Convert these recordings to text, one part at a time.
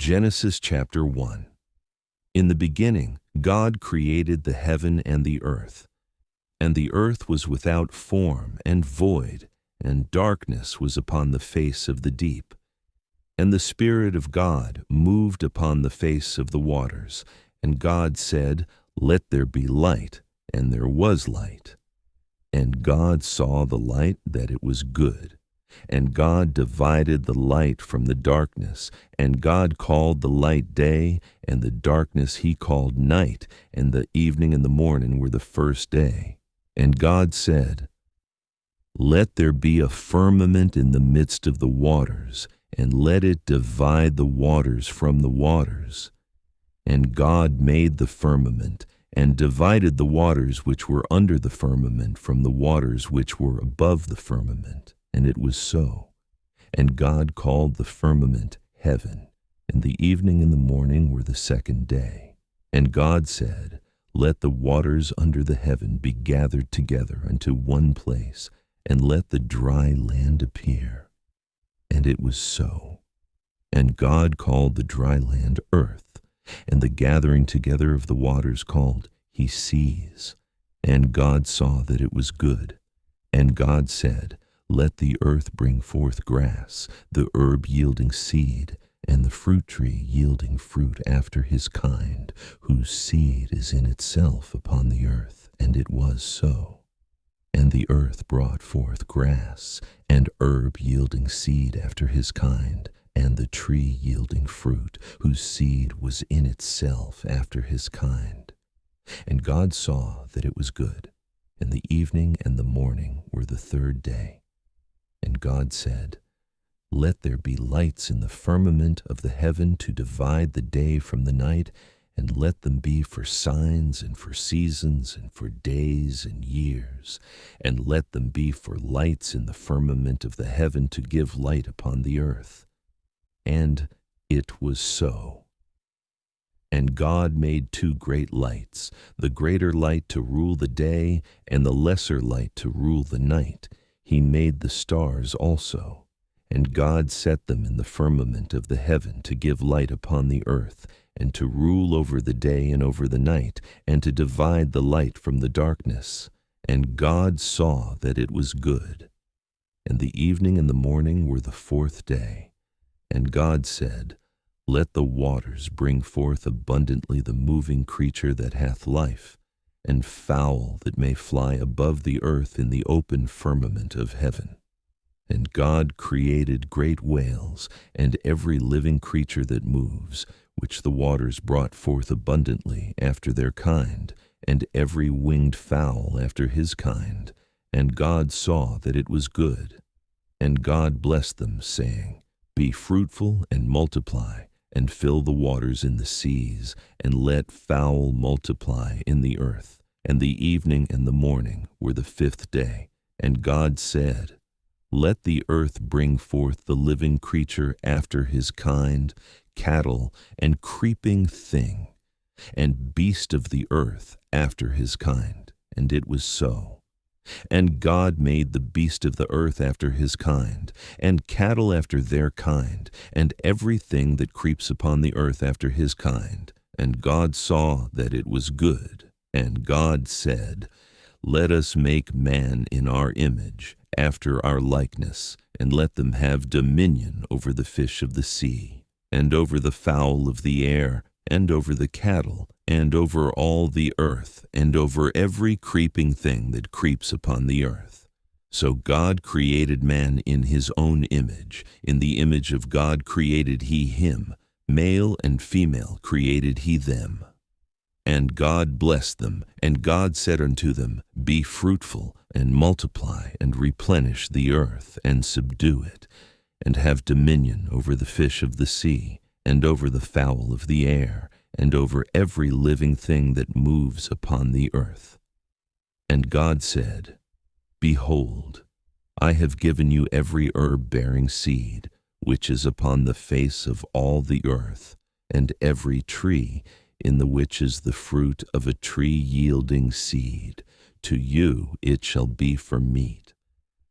Genesis chapter 1. In the beginning, God created the heaven and the earth. And the earth was without form and void, and darkness was upon the face of the deep. And the Spirit of God moved upon the face of the waters. And God said, "Let there be light," and there was light. And God saw the light that it was good. And God divided the light from the darkness. And God called the light day, and the darkness he called night. And the evening and the morning were the first day. And God said, "Let there be a firmament in the midst of the waters, and let it divide the waters from the waters." And God made the firmament, and divided the waters which were under the firmament from the waters which were above the firmament. And it was so. And God called the firmament heaven, and the evening and the morning were the second day. And God said, "Let the waters under the heaven be gathered together unto one place, and let the dry land appear." And it was so. And God called the dry land earth, and the gathering together of the waters called he seas. And God saw that it was good. And God said, "Let the earth bring forth grass, the herb yielding seed, and the fruit tree yielding fruit after his kind, whose seed is in itself upon the earth." And it was so. And the earth brought forth grass, and herb yielding seed after his kind, and the tree yielding fruit, whose seed was in itself after his kind. And God saw that it was good. And the evening and the morning were the third day. And God said, "Let there be lights in the firmament of the heaven to divide the day from the night, and let them be for signs and for seasons and for days and years, and let them be for lights in the firmament of the heaven to give light upon the earth." And it was so. And God made two great lights, the greater light to rule the day, and the lesser light to rule the night. He made the stars also. And God set them in the firmament of the heaven to give light upon the earth, and to rule over the day and over the night, and to divide the light from the darkness. And God saw that it was good. And the evening and the morning were the fourth day. And God said, "Let the waters bring forth abundantly the moving creature that hath life, and fowl that may fly above the earth in the open firmament of heaven." And God created great whales, and every living creature that moves, which the waters brought forth abundantly after their kind, and every winged fowl after his kind. And God saw that it was good. And God blessed them, saying, "Be fruitful and multiply, and fill the waters in the seas, and let fowl multiply in the earth." And the evening and the morning were the fifth day. And God said, "Let the earth bring forth the living creature after his kind, cattle and creeping thing, and beast of the earth after his kind." And it was so. And God made the beast of the earth after his kind, and cattle after their kind, and everything that creeps upon the earth after his kind. And God saw that it was good. And God said, "Let us make man in our image, after our likeness, and let them have dominion over the fish of the sea, and over the fowl of the air, and over the cattle, and over all the earth, and over every creeping thing that creeps upon the earth." So God created man in his own image. In the image of God created he him. Male and female created he them. And God blessed them, and God said unto them, "Be fruitful, and multiply, and replenish the earth, and subdue it, and have dominion over the fish of the sea, and over the fowl of the air, and over every living thing that moves upon the earth." And God said, "Behold, I have given you every herb-bearing seed, which is upon the face of all the earth, and every tree in the which is the fruit of a tree yielding seed. To you it shall be for meat,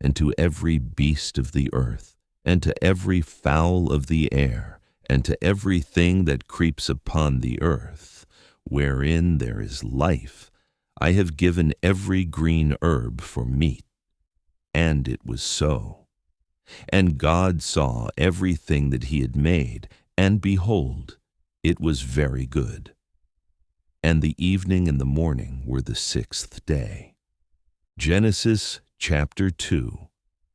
and to every beast of the earth, and to every fowl of the air, and to every thing that creeps upon the earth, wherein there is life, I have given every green herb for meat. And it was so. And God saw everything that he had made, and behold, it was very good. And the evening and the morning were the sixth day. Genesis chapter 2.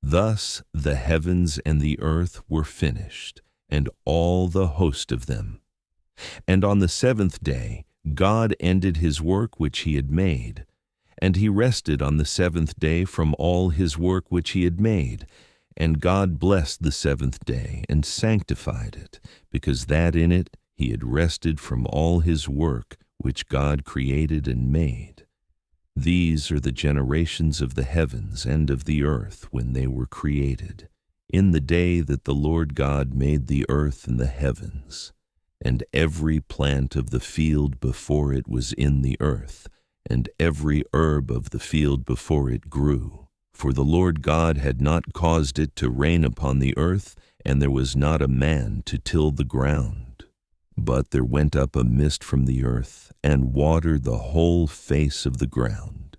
Thus the heavens and the earth were finished, and all the host of them. And on the seventh day God ended his work which he had made, and he rested on the seventh day from all his work which he had made. And God blessed the seventh day and sanctified it, because that in it he had rested from all his work which God created and made. These are the generations of the heavens and of the earth when they were created, in the day that the Lord God made the earth and the heavens. And every plant of the field before it was in the earth, and every herb of the field before it grew. For the Lord God had not caused it to rain upon the earth, and there was not a man to till the ground. But there went up a mist from the earth, and watered the whole face of the ground.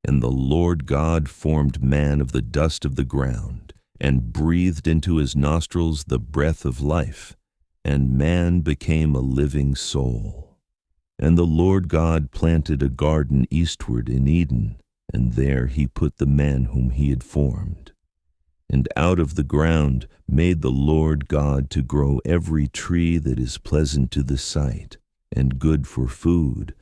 And the Lord God formed man of the dust of the ground, and breathed into his nostrils the breath of life, and man became a living soul. And the Lord God planted a garden eastward in Eden, and there he put the man whom he had formed. And out of the ground made the Lord God to grow every tree that is pleasant to the sight, and good for food,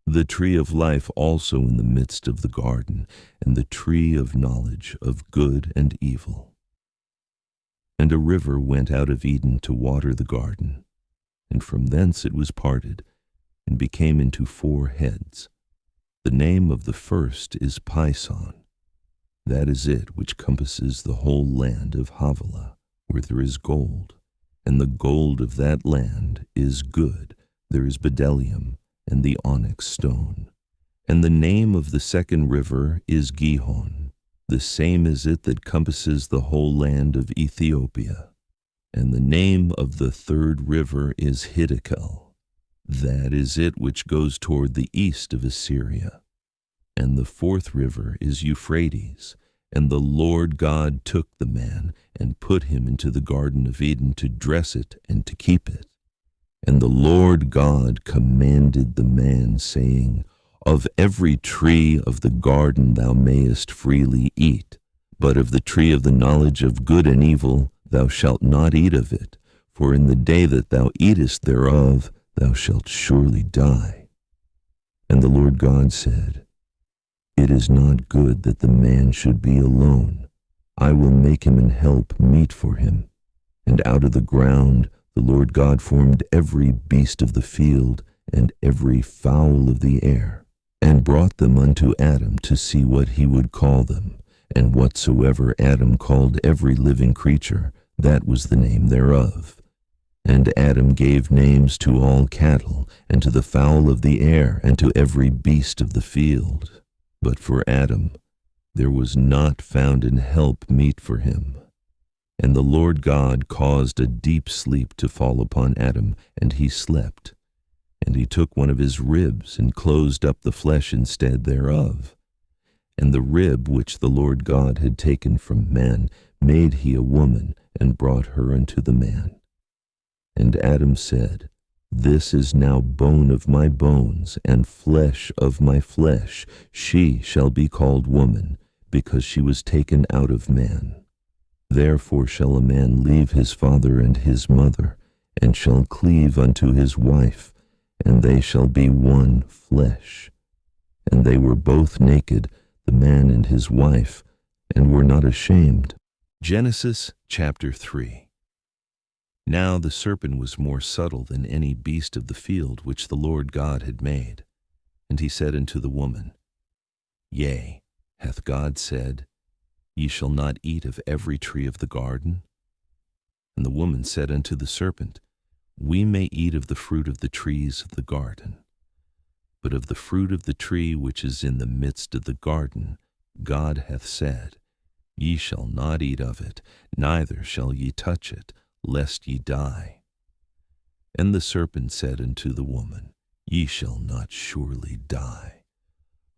the tree of life also in the midst of the garden, and the tree of knowledge of good and evil. And a river went out of Eden to water the garden, and from thence it was parted, and became into 4 heads. The name of the first is Pison. That is it which compasses the whole land of Havilah, where there is gold. And the gold of that land is good. There is bdellium, and the onyx stone. And the name of the second river is Gihon. The same is it that compasses the whole land of Ethiopia. And the name of the third river is Hiddekel. That is it which goes toward the east of Assyria. And the fourth river is Euphrates. And the Lord God took the man and put him into the Garden of Eden to dress it and to keep it. And the Lord God commanded the man, saying, Of every tree of the garden thou mayest freely eat, but of the tree of the knowledge of good and evil thou shalt not eat of it, for in the day that thou eatest thereof thou shalt surely die. And the Lord God said, It is not good that the man should be alone. I will make him an help meet for him. And out of the ground the Lord God formed every beast of the field and every fowl of the air, and brought them unto Adam to see what he would call them. And whatsoever Adam called every living creature, that was the name thereof. And Adam gave names to all cattle, and to the fowl of the air, and to every beast of the field. But for Adam there was not found an help meet for him. And the Lord God caused a deep sleep to fall upon Adam, and he slept. And he took one of his ribs, and closed up the flesh instead thereof. And the rib which the Lord God had taken from man made he a woman, and brought her unto the man. And Adam said, This is now bone of my bones, and flesh of my flesh. She shall be called woman, because she was taken out of man. Therefore shall a man leave his father and his mother, and shall cleave unto his wife, and they shall be one flesh. And they were both naked, the man and his wife, and were not ashamed. Genesis chapter 3. Now the serpent was more subtle than any beast of the field which the Lord God had made. And he said unto the woman, Yea, hath God said, Ye shall not eat of every tree of the garden? And the woman said unto the serpent, We may eat of the fruit of the trees of the garden. But of the fruit of the tree which is in the midst of the garden, God hath said, Ye shall not eat of it, neither shall ye touch it, lest ye die. And the serpent said unto the woman, Ye shall not surely die.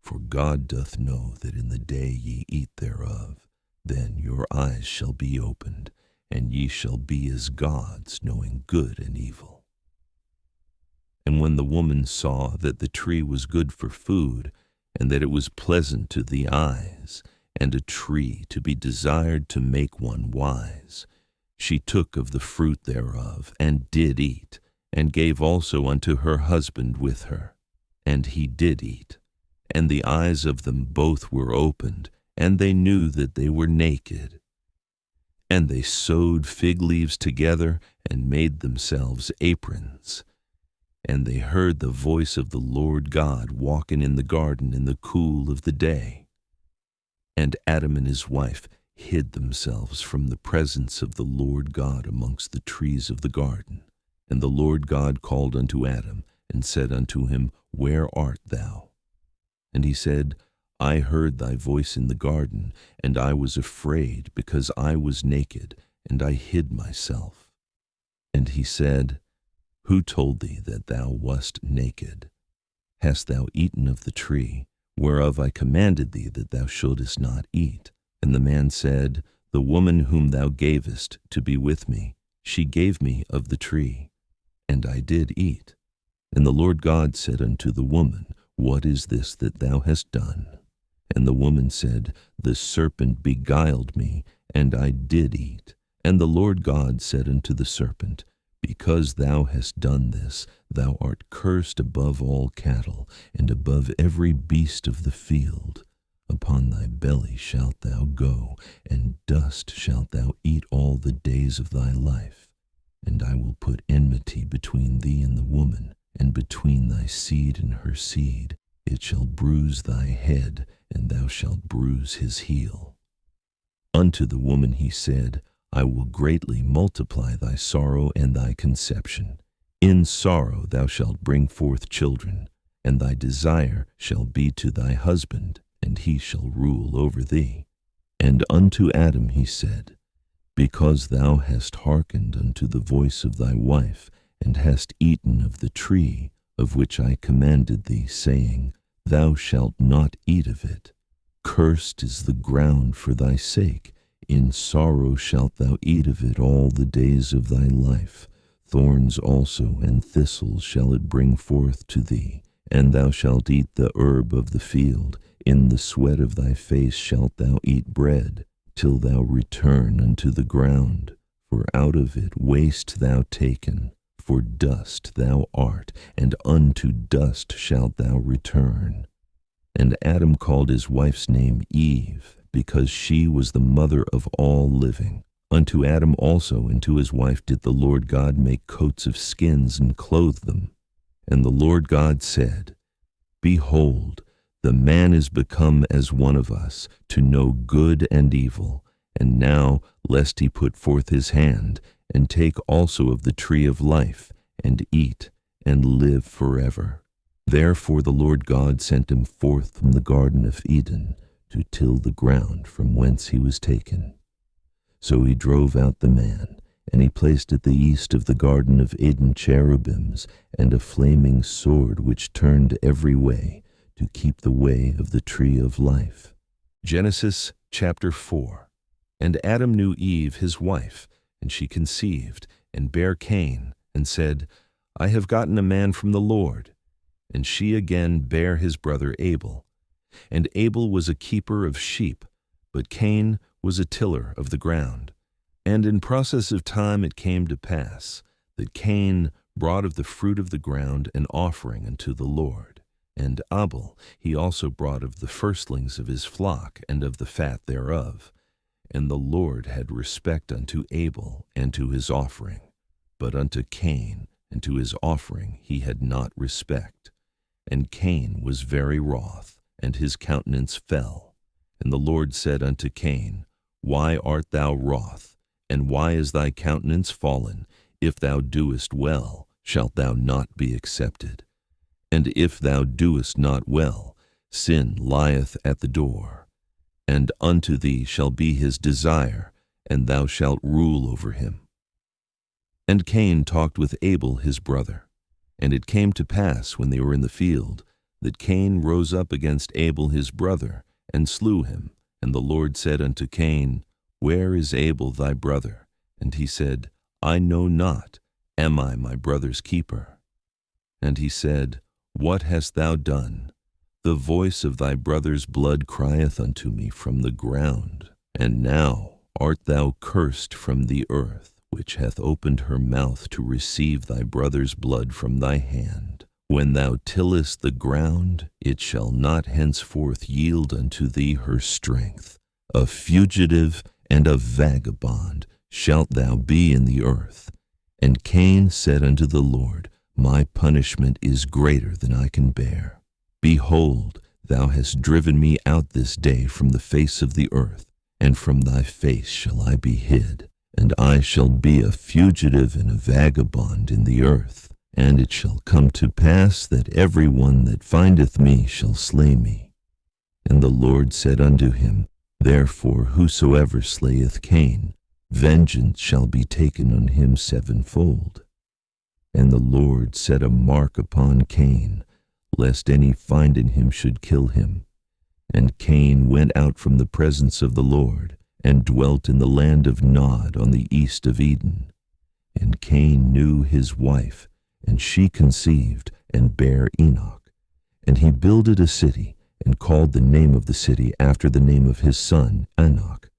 For God doth know that in the day ye eat thereof, then your eyes shall be opened, and ye shall be as gods, knowing good and evil. And when the woman saw that the tree was good for food, and that it was pleasant to the eyes, and a tree to be desired to make one wise, she took of the fruit thereof, and did eat, and gave also unto her husband with her. And he did eat. And the eyes of them both were opened, and they knew that they were naked. And they sewed fig leaves together, and made themselves aprons. And they heard the voice of the Lord God walking in the garden in the cool of the day. And Adam and his wife hid themselves from the presence of the Lord God amongst the trees of the garden. And the Lord God called unto Adam, and said unto him, Where art thou? And he said, I heard thy voice in the garden, and I was afraid, because I was naked, and I hid myself. And he said, Who told thee that thou wast naked? Hast thou eaten of the tree, whereof I commanded thee that thou shouldest not eat? And the man said, The woman whom thou gavest to be with me, she gave me of the tree, and I did eat. And the Lord God said unto the woman, What is this that thou hast done? And the woman said, The serpent beguiled me, and I did eat. And the Lord God said unto the serpent, Because thou hast done this, thou art cursed above all cattle, and above every beast of the field. Upon thy belly shalt thou go, and dust shalt thou eat all the days of thy life. And I will put enmity between thee and the woman, and between thy seed and her seed. It shall bruise thy head, and thou shalt bruise his heel. Unto the woman he said, I will greatly multiply thy sorrow and thy conception. In sorrow thou shalt bring forth children, and thy desire shall be to thy husband, and he shall rule over thee. And unto Adam he said, Because thou hast hearkened unto the voice of thy wife, and hast eaten of the tree of which I commanded thee, saying, Thou shalt not eat of it. Cursed is the ground for thy sake. In sorrow shalt thou eat of it all the days of thy life. Thorns also and thistles shall it bring forth to thee, and thou shalt eat the herb of the field. In the sweat of thy face shalt thou eat bread, till thou return unto the ground. For out of it wast thou taken. For dust thou art, and unto dust shalt thou return. And Adam called his wife's name Eve, because she was the mother of all living. Unto Adam also and to his wife did the Lord God make coats of skins and clothe them. And the Lord God said, Behold, the man is become as one of us, to know good and evil. And now, lest he put forth his hand, and take also of the tree of life, and eat, and live forever. Therefore the Lord God sent him forth from the Garden of Eden, to till the ground from whence he was taken. So he drove out the man, and he placed at the east of the Garden of Eden cherubims, and a flaming sword which turned every way, to keep the way of the tree of life. Genesis chapter 4. And Adam knew Eve his wife, and she conceived, and bare Cain, and said, I have gotten a man from the Lord. And she again bare his brother Abel. And Abel was a keeper of sheep, but Cain was a tiller of the ground. And in process of time it came to pass, that Cain brought of the fruit of the ground an offering unto the Lord. And Abel he also brought of the firstlings of his flock, and of the fat thereof. And the Lord had respect unto Abel and to his offering, but unto Cain and to his offering he had not respect. And Cain was very wroth, and his countenance fell. And the Lord said unto Cain, Why art thou wroth, and why is thy countenance fallen? If thou doest well, shalt thou not be accepted. And if thou doest not well, sin lieth at the door. And unto thee shall be his desire, and thou shalt rule over him. And Cain talked with Abel his brother. And it came to pass, when they were in the field, that Cain rose up against Abel his brother, and slew him. And the Lord said unto Cain, Where is Abel thy brother? And he said, I know not. Am I my brother's keeper? And he said, What hast thou done? The voice of thy brother's blood crieth unto me from the ground. And now art thou cursed from the earth, which hath opened her mouth to receive thy brother's blood from thy hand. When thou tillest the ground, it shall not henceforth yield unto thee her strength. A fugitive and a vagabond shalt thou be in the earth. And Cain said unto the Lord, My punishment is greater than I can bear. Behold, thou hast driven me out this day from the face of the earth, and from thy face shall I be hid. And I shall be a fugitive and a vagabond in the earth. And it shall come to pass that every one that findeth me shall slay me. And the Lord said unto him, Therefore whosoever slayeth Cain, vengeance shall be taken on him sevenfold. And the Lord set a mark upon Cain, lest any finding him should kill him. And Cain went out from the presence of the Lord, and dwelt in the land of Nod on the east of Eden. And Cain knew his wife, and she conceived, and bare Enoch. And he builded a city, and called the name of the city after the name of his son, Enoch.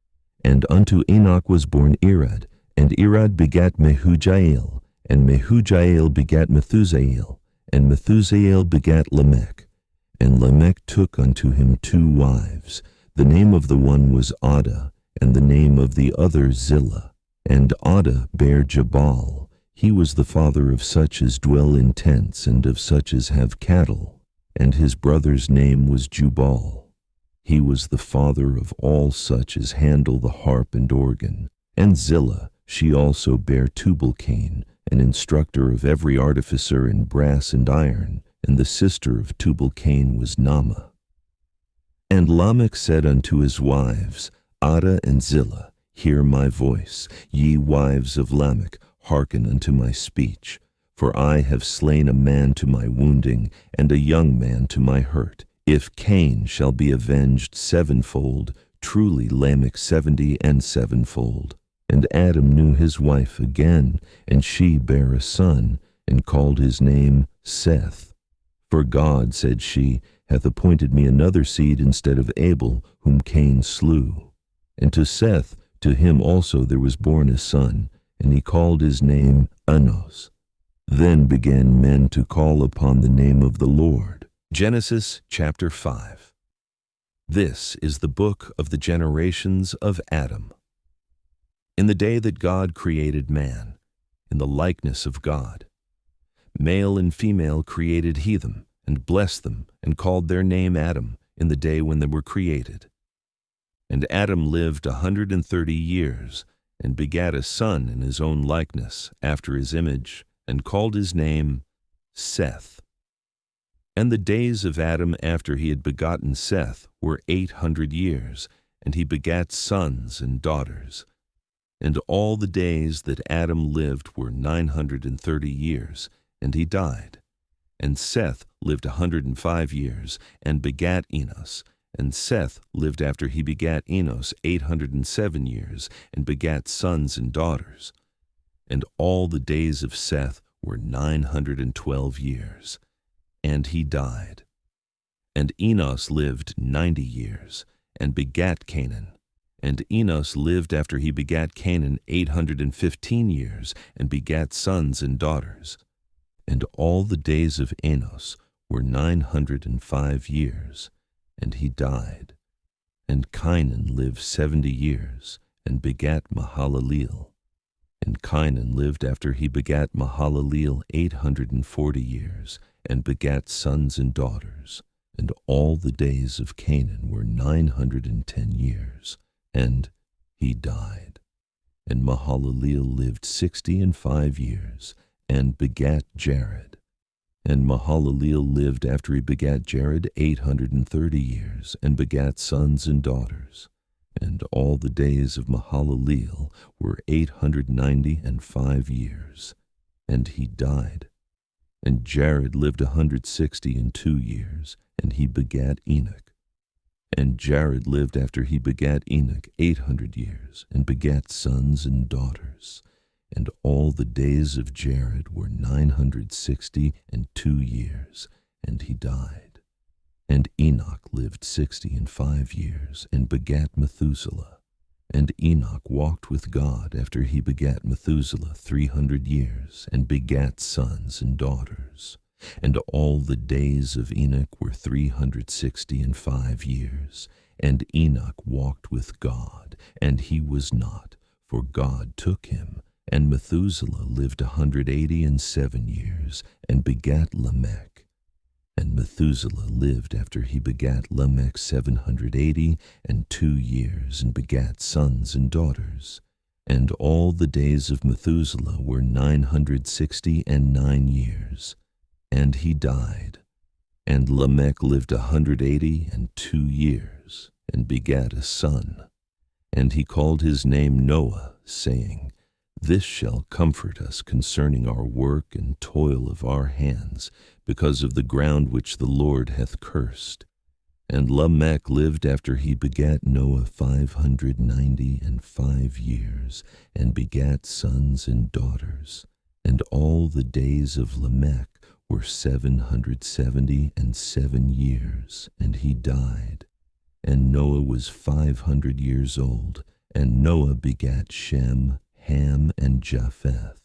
And unto Enoch was born Irad, and Irad begat Mehujael, and Mehujael begat Methusael, and Methusael begat Lamech. And Lamech took unto him 2 wives. The name of the one was Adah, and the name of the other Zillah. And Adah bare Jabal. He was the father of such as dwell in tents, and of such as have cattle. And his brother's name was Jubal. He was the father of all such as handle the harp and organ. And Zillah, she also bare Tubal-Cain, an instructor of every artificer in brass and iron. And the sister of Tubal-Cain was Naamah. And Lamech said unto his wives, Adah and Zillah, hear my voice, ye wives of Lamech, hearken unto my speech. For I have slain a man to my wounding, and a young man to my hurt. If Cain shall be avenged sevenfold, truly Lamech 70 and sevenfold. And Adam knew his wife again, and she bare a son, and called his name Seth. For God, said she, hath appointed me another seed instead of Abel, whom Cain slew. And to Seth, to him also there was born a son, and he called his name Enos. Then began men to call upon the name of the Lord. Genesis chapter 5. This is the book of the generations of Adam. In the day that God created man, in the likeness of God, male and female created he them, and blessed them, and called their name Adam, in the day when they were created. And Adam lived 130 years, and begat a son in his own likeness, after his image, and called his name Seth. And the days of Adam after he had begotten Seth were 800 years, and he begat sons and daughters. And all the days that Adam lived were 930 years, and he died. And Seth lived 105 years, and begat Enos. And Seth lived after he begat Enos 807 years, and begat sons and daughters. And all the days of Seth were 912 years, and he died. And Enos lived 90 years, and begat Canaan. And Enos lived after he begat Canaan 815 years, and begat sons and daughters. And all the days of Enos were 905 years, and he died. And Cainan lived 70 years, and begat Mahalaleel. And Cainan lived after he begat Mahalaleel 840 years, and begat sons and daughters. And all the days of Cainan were 910 years, and he died. And Mahalaleel lived 65 years, and begat Jared. And Mahalaleel lived after he begat Jared 830 years, and begat sons and daughters. And all the days of Mahalaleel were 895 years, and he died. And Jared lived 162 years, and he begat Enoch. And Jared lived after he begat Enoch 800 years, and begat sons and daughters. And all the days of Jared were 962 years, and he died. And Enoch lived 65 years, and begat Methuselah. And Enoch walked with God after he begat Methuselah 300 years, and begat sons and daughters. And all the days of Enoch were 365 years. And Enoch walked with God, and he was not, for God took him. And Methuselah lived 187 years, and begat Lamech. And Methuselah lived after he begat Lamech 782 years, and begat sons and daughters. And all the days of Methuselah were 969 years, and he died. And Lamech lived 182 years, and begat a son. And he called his name Noah, saying, This shall comfort us concerning our work and toil of our hands, because of the ground which the Lord hath cursed. And Lamech lived after he begat Noah 595 years, and begat sons and daughters. And all the days of Lamech were 777 years, and he died. And Noah was 500 years old, and Noah begat Shem, Ham, and Japheth.